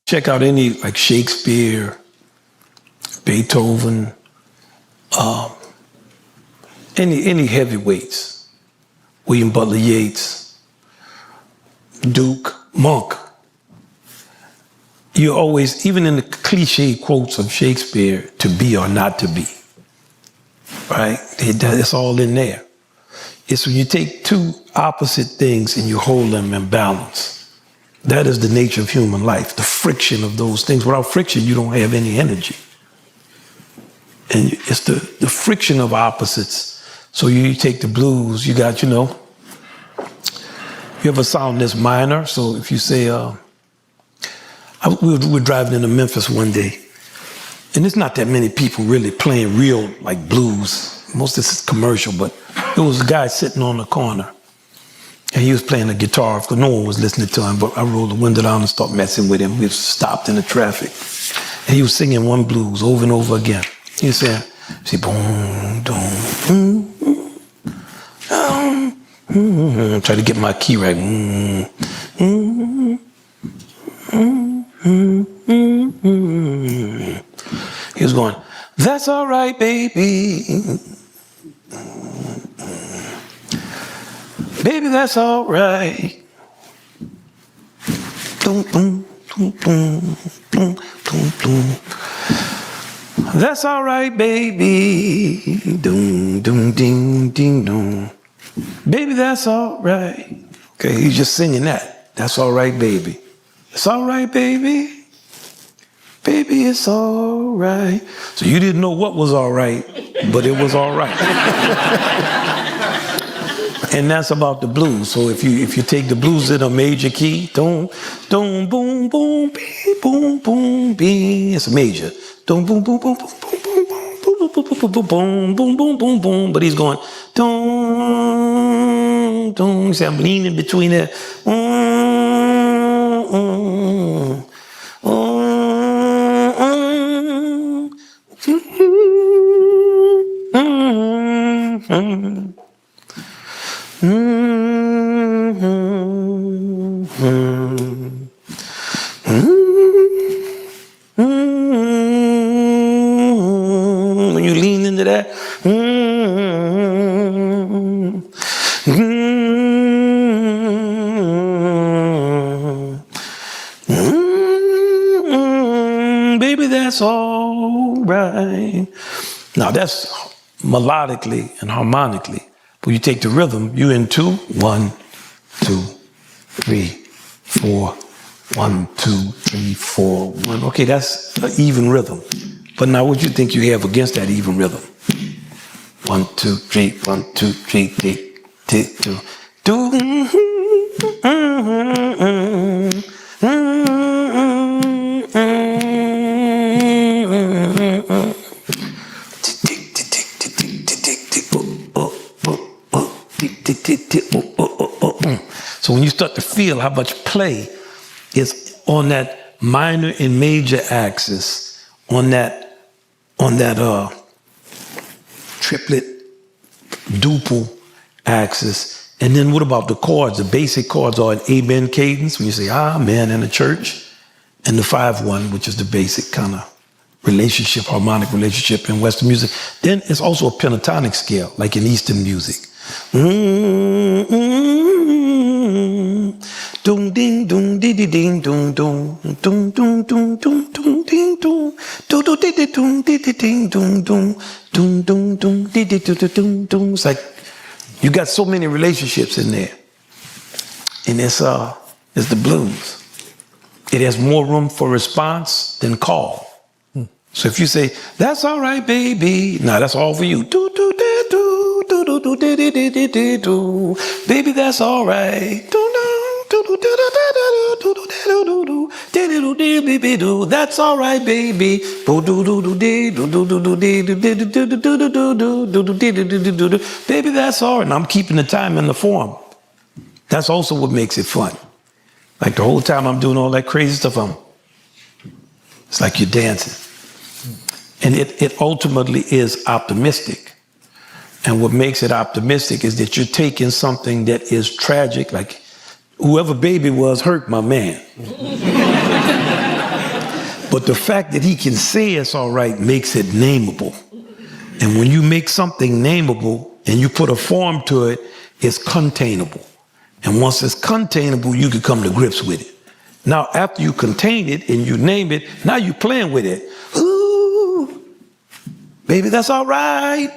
Check out any like Shakespeare, Beethoven, any heavyweights, William Butler Yeats, Duke, Monk. You always, even in the cliche quotes of Shakespeare, to be or not to be, right? It's all in there. It's when you take two opposite things and you hold them in balance. That is the nature of human life, the friction of those things. Without friction, you don't have any energy. And it's the friction of opposites. So you take the blues, you got, you have a sound that's minor. So if you say, we were driving into Memphis one day, and there's not that many people really playing real like blues. Most of this is commercial, but there was a guy sitting on the corner, and he was playing the guitar because no one was listening to him. But I rolled the window down and started messing with him. We stopped in the traffic, and he was singing one blues over and over again. He was saying, "See, boom, boom, try to get my key right. He was going, "That's all right, baby. Baby, that's all right. Boom, boom, boom, boom, boom, boom, boom. That's all right, baby. Doom, doom, ding, ding, doom. Baby, that's all right." Okay, he's just singing that. That's all right, baby. It's all right, baby. Baby, it's all right. So you didn't know what was all right, but it was all right. And that's about the blues. So if you take the blues in a major key, boom, boom, boom, boom, boom, boom, boom, it's a major. Boom, boom, boom, boom, boom, boom, boom, boom, boom, boom, boom, boom, boom, boom. But he's going, boom, boom. See, I'm leaning between there. When you lean into that, baby, that's all right. Now that's melodically and harmonically. When you take the rhythm, you in 2, 1, 2, 3, 4, 1, 2, 3, 4, 1. Okay, that's an even rhythm. But now what do you think you have against that even rhythm? 1, 2, 3, 1, 2, 3, 2, 2. So when you start to feel how much play is on that minor and major axis, on that triplet, duple axis, and then what about the chords? The basic chords are an amen cadence when you say amen in the church, and the 5/1, which is the basic kind of relationship, harmonic relationship in Western music. Then it's also a pentatonic scale, like in Eastern music. Ding ding ding ding ding ding ding ding ding ding ding ding ding ding ding ding. It's like you got so many relationships in there, and it's the blues. It has more room for response than call. So if you say, "That's all right, baby," now that's all for you. Baby, that's all right. That's all right, baby. Baby, that's all right. And I'm keeping the time and the form. That's also what makes it fun. Like the whole time I'm doing all that crazy stuff, it's like you're dancing. And it ultimately is optimistic. And what makes it optimistic is that you're taking something that is tragic, like whoever baby was hurt my man. But the fact that he can say it's all right makes it nameable. And when you make something nameable and you put a form to it, it's containable. And once it's containable, you can come to grips with it. Now, after you contain it and you name it, now you're playing with it. Ooh, baby, that's all right.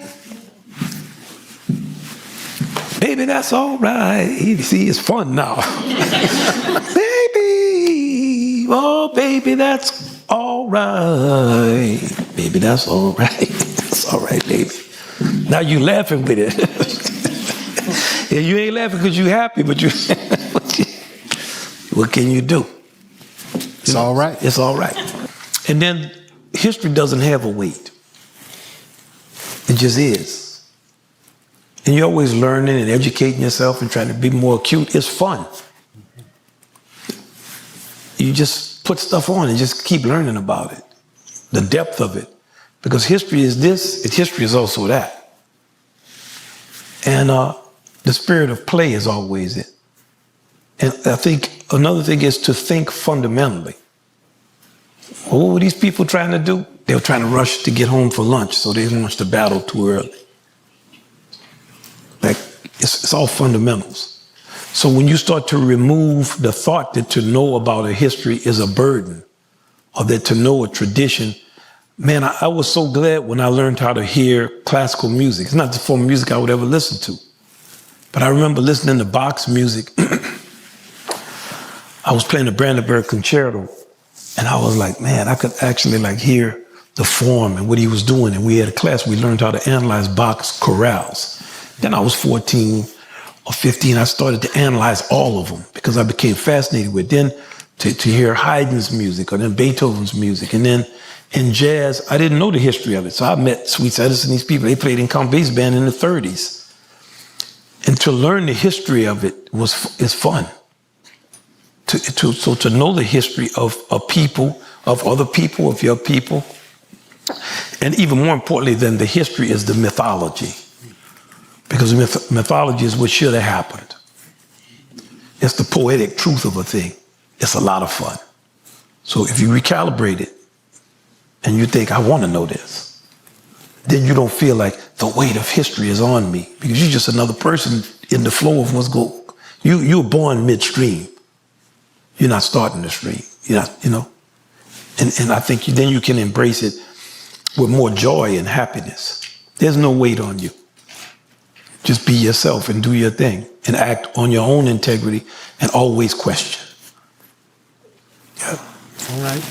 Baby, that's all right. See, it's fun now. Baby, oh, baby, that's all right. Baby, that's all right. That's all right, baby. Now you laughing with it. Yeah, you ain't laughing because you're happy, but you, what can you do? It's all right. It's all right. And then history doesn't have a weight. It just is. And you're always learning and educating yourself and trying to be more acute. It's fun. You just put stuff on and just keep learning about it, the depth of it. Because history is this, history is also that. And the spirit of play is always it. And I think another thing is to think fundamentally. What were these people trying to do? They were trying to rush to get home for lunch, so they didn't want to battle too early. Like, it's all fundamentals. So when you start to remove the thought that to know about a history is a burden, or that to know a tradition, man, I was so glad when I learned how to hear classical music. It's not the form of music I would ever listen to. But I remember listening to Bach's music. I was playing the Brandenburg Concerto, and I was like, man, I could actually like hear the form and what he was doing. And we had a class, we learned how to analyze Bach's chorales. Then I was 14 or 15, I started to analyze all of them because I became fascinated with it. Then to hear Haydn's music, or then Beethoven's music. And then in jazz, I didn't know the history of it. So I met Sweets Edison, these people, they played in Count Bass band in the 30s. And to learn the history of it is fun. So to know the history of a people, of other people, of your people. And even more importantly than the history is the mythology. Because mythology is what should have happened. It's the poetic truth of a thing. It's a lot of fun. So if you recalibrate it and you think, I want to know this, then you don't feel like the weight of history is on me, because you're just another person in the flow of what's going. You were born midstream. You're not starting the stream. You're not, you know. And I think then you can embrace it with more joy and happiness. There's no weight on you. Just be yourself and do your thing and act on your own integrity and always question. Yeah. All right.